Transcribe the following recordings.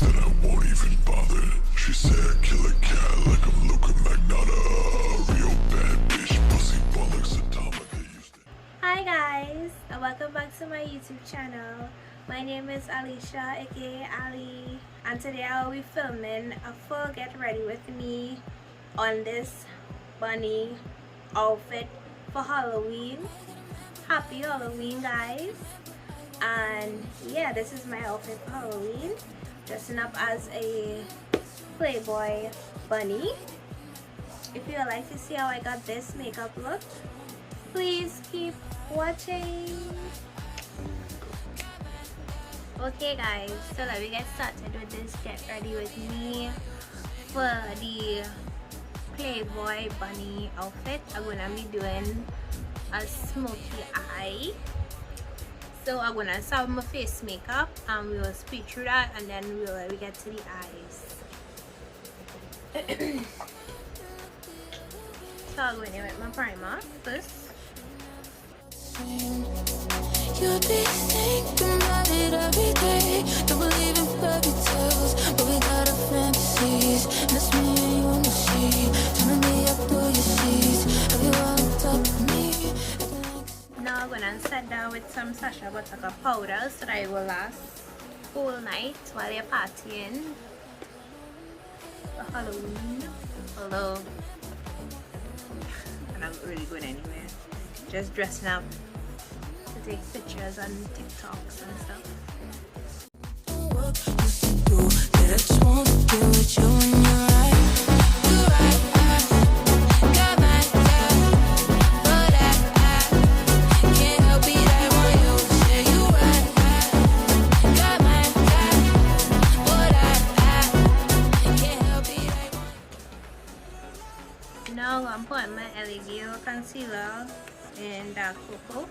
said I won't even bother. She said kill a cat like I'm Luca Magnotta. Real bad bitch, pussy bollocks, automata used to. Hi guys, and welcome back to my YouTube channel. My name is Alicia, aka Ali, and today I will be filming a full get ready with me on this bunny outfit for Halloween. Happy Halloween, guys. And yeah, this is my outfit for Halloween, dressing up as a Playboy bunny. If you would like to see how I got this makeup look, please keep watching. Okay guys, so let me get started with this get ready with me for the Playboy bunny outfit. I'm gonna be doing a smoky eye. So I'm gonna start with my face makeup and we will speed through that, and then we will get to the eyes. So I'm going in with my primer first. You'll be thinking about it every day. Don't believe in fairy tales, but we got our fantasies. And it's me and you on the sheet, turning me up through your sheets. Have you all on top of me? Now I'm gonna set down with some Sacha Buttercup powder so that it will last whole night while you're partying for Halloween. Although I'm not really going anywhere, just dressing up to take pictures on TikToks and stuff. I just wanna get with you when you're right. You're right. Got my eye, but I can't help it. I want you. Say you right. Got my eye, but I can't help it. I want you. Now I'm putting my LA concealer in dark cocoa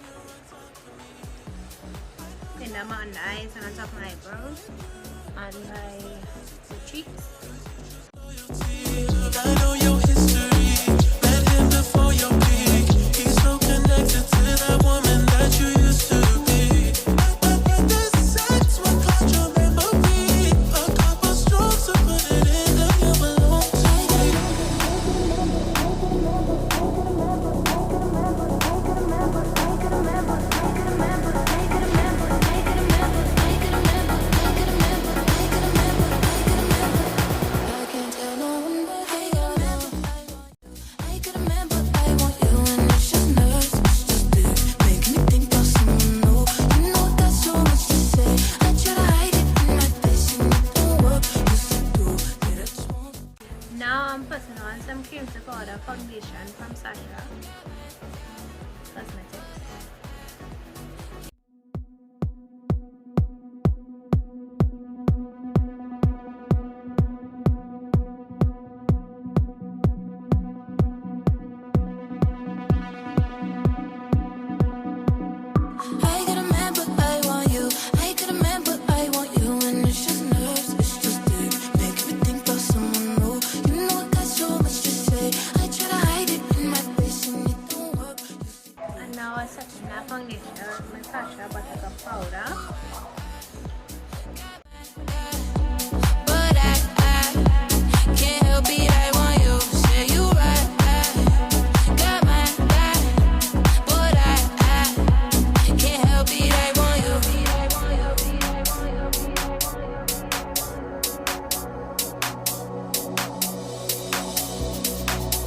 in the under eyes and on top of my eyebrows and my cheeks. I know your history. Met him before your peak. He's so connected to that woman that you used to be. The sex will cloud your memory. A couple strokes to put it in, and you belong to me. I can't tell no one but they all know. I could remember I want you and it's just nerves. It's just it, making me think about someone new. You know that's so much to say. I try to hide it in my face and it don't work. You said do, yeah, I just want. Now I'm putting on some cream to powder foundation from Sacha Cosmetics. I could remember I want you. I could remember I want you and it's just nerves. It's just it, making me think about someone new. You know I got so much to say. I try to hide it in my face and it don't work. And now I'm setting that foundation with my Sacha Buttercup powder. But I can't help it. I want you. Say you right. Got my back. But I can't help it. I want you.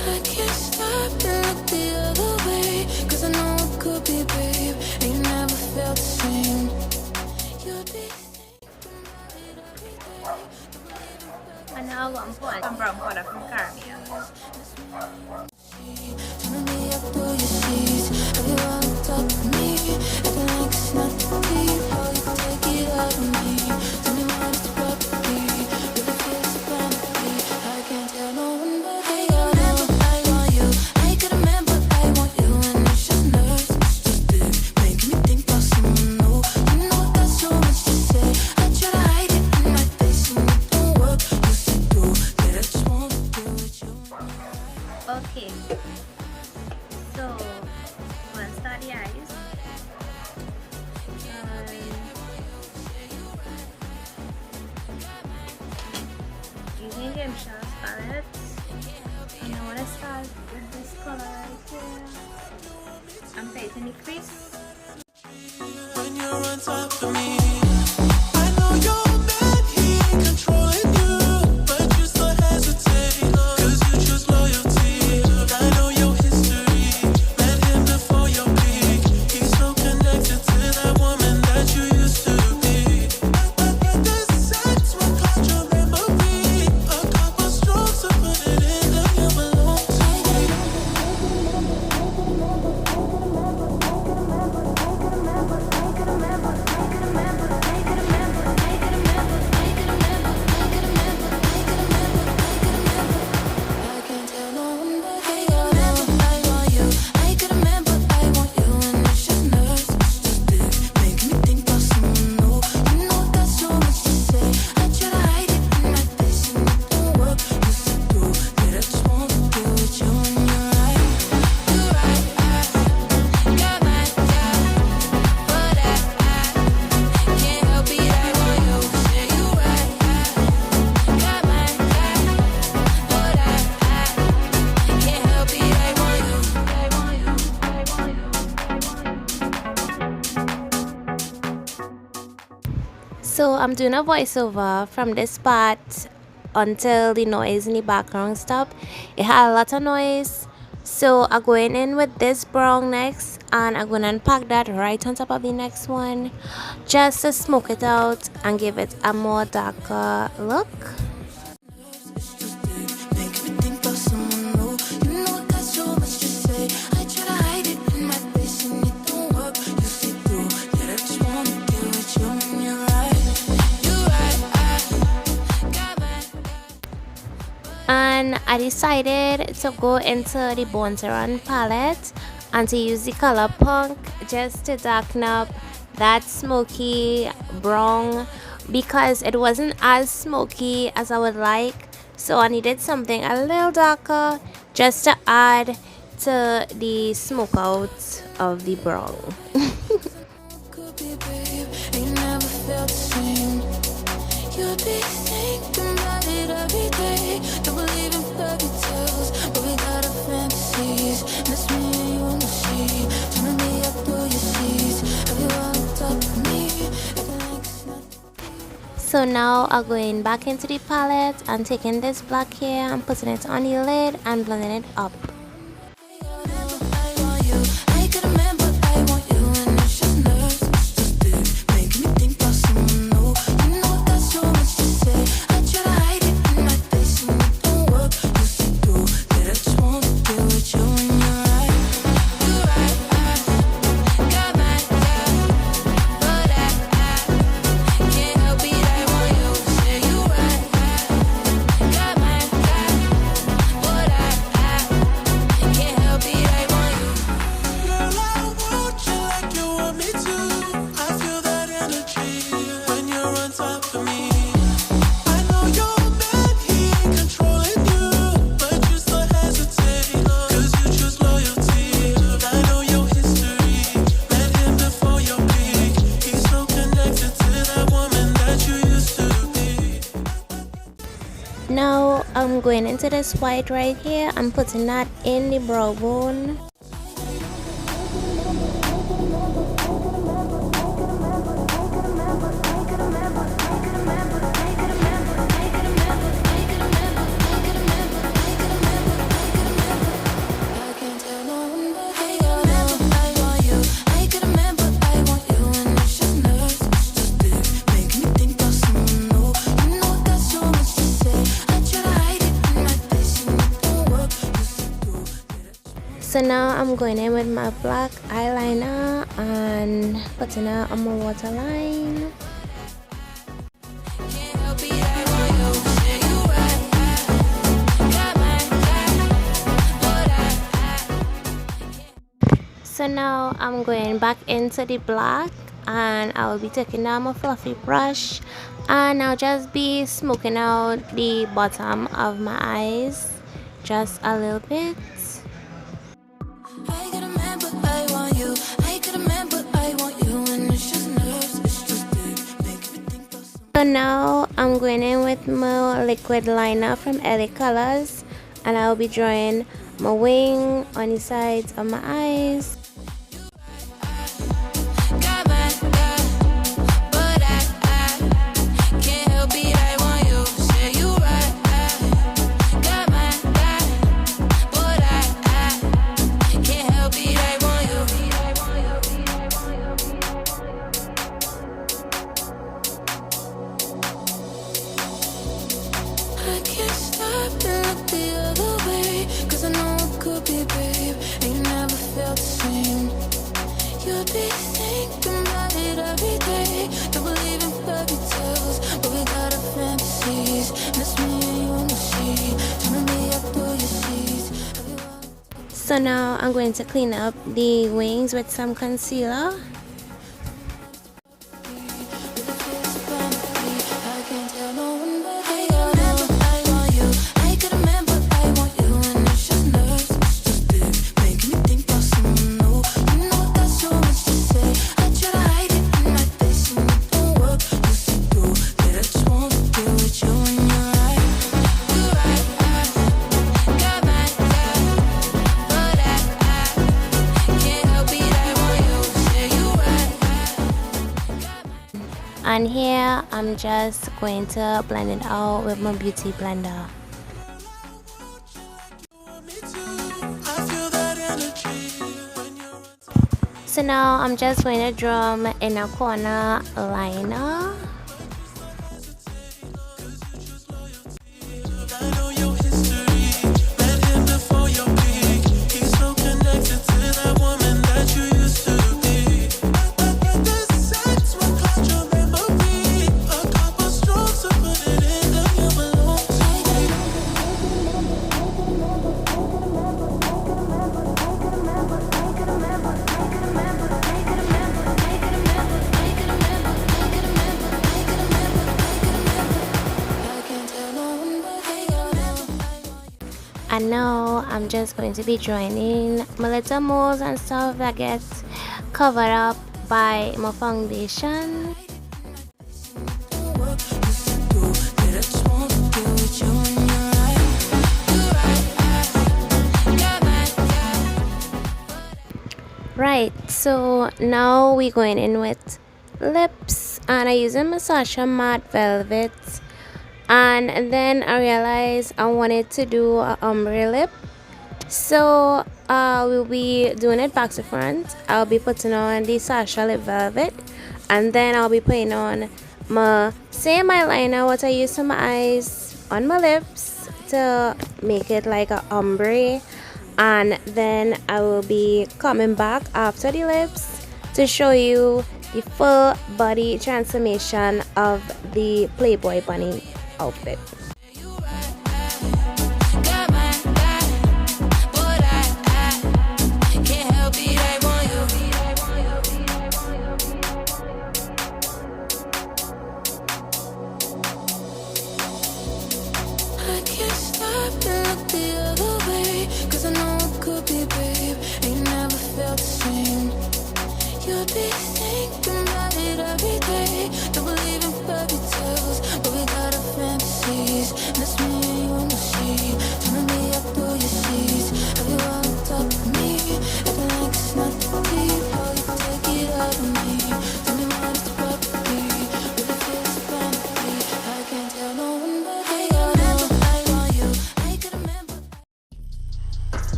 I can't stop and look the other way, 'cause I know it could be, babe, and you never felt the same. You'll be And now I'm going to put some brown powder from Cara. turning me up through your sheets. Have you all on top of me? Acting like it's not deep. Oh, you can take it out of me. Tell me what it's about to be. Really feels about to be. I can't tell no one but they all know. I want you. I could remember I want you and it's just nerves. It's just it, making me think about someone new. You know I got so much to say. I try to hide it in my face and it don't work. You said do, yeah, I just wanna be with you. Okay, so I'm going to start the eyes. Scrimshaw's palette. And I want to start with this color right here. I'm painting the crease. When you're on top of me, I know you're mad, he ain't controlling you, but you still hesitate, 'cause you choose loyalty. I know your history, met him before your peak. He's so connected to that woman that you used to be. The sex will cloud your memory, a couple strokes to put it in the you belong to me. I can't tell no one but they all know I want you. I could remember I want you, and it's just nerves, it's just big, making me think about someone new. You know that's so much to say. I try to hide it in my face, and it don't work. You see through that I just want to deal with you, and you're right. You're right. I got my but I can't help it. I want you. Say you're right. I got my but I can't help it. I want you. I want you. I want you. So I'm doing a voiceover from this part until the noise in the background stop. It had a lot of noise, so I'm going in with this brown next, and I'm going to unpack that right on top of the next one just to smoke it out and give it a more darker look. Make me think about someone new. You know that's so much to say. I try to hide it in my face, and it don't work. You see through that I just wanna deal with you, and you're right. You're right. I got my And I decided to go into the Bonteron palette and to use the color Punk just to darken up that smoky brown, because it wasn't as smoky as I would like, so I needed something a little darker just to add to the smoke out of the brown. could be, babe. Ain't never felt the same. You'd be thinking about it every day. Don't believe in fairy tales, but we got our fantasies. That's me and you on the sea. Turning me up through your seas. Have you on top of me? Acting like it's not. So now I'm going back into the palette and taking this black here and putting it on the lid and blending it up. I want you. I could remember I want you, and it's just nerves, it's just big, making me think about someone new. You know that's so much to say. I try to hide it in my face, and it don't work. You see through that I just want to deal with you, and you're right. You're right. I got my but I can't help it. I want you. Say you're right. I got my but I can't help it. I want you. Girl, I want you like you want me to. I feel that energy when you're on top of me. I know you're mad, he ain't controlling you, but you still hesitate, 'cause you choose loyalty. I know your history, met him before your peak. He's so connected to that woman that you used to be. Now I'm going into this white right here and putting that in the brow bone. I can't tell no one but they all know I want you. I could remember I want you, and it's just nerves, it's just big, making me think about someone new. You know that's so much to say. I try to hide it in my face, and it don't work. You see through that. So now I'm going in with my black eyeliner and putting it on my waterline. Can't help it. I want you. Say you're right. I got my but I So now I'm going back into the black, and I will be taking down my fluffy brush, and I'll just be smoking out the bottom of my eyes just a little bit. I could remember I want you. I could remember I want you, and it's just nerves, it's just big, making me think about someone. So now I'm going in with my liquid liner from LA Colors, and I'll be drawing my wing on the sides of my eyes. So now I'm going to clean up the wings with some concealer. And here I'm just going to blend it out with my beauty blender. So now I'm just going to draw my inner corner liner. And now I'm just going to be drawing in my little moles and stuff that gets covered up by my foundation. Right, so now we're going in with lips, and I'm using my Sacha matte velvet. And then I realized I wanted to do a ombre lip, so we'll be doing it back to front. I'll be putting on the Sacha lip velvet, and then I'll be putting on my same eyeliner what I use for my eyes on my lips to make it like a ombre. And then I will be coming back after the lips to show you the full body transformation of the Playboy bunny outfit.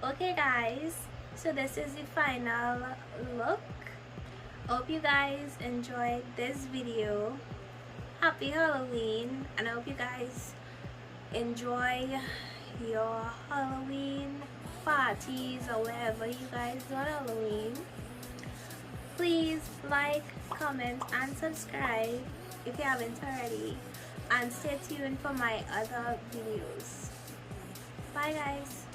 Okay guys, so this is the final look. Hope you guys enjoyed this video. Happy Halloween, and I hope you guys enjoy your Halloween parties or whatever you guys do on Halloween. Please like, comment, and subscribe if you haven't already. And stay tuned for my other videos. Bye guys.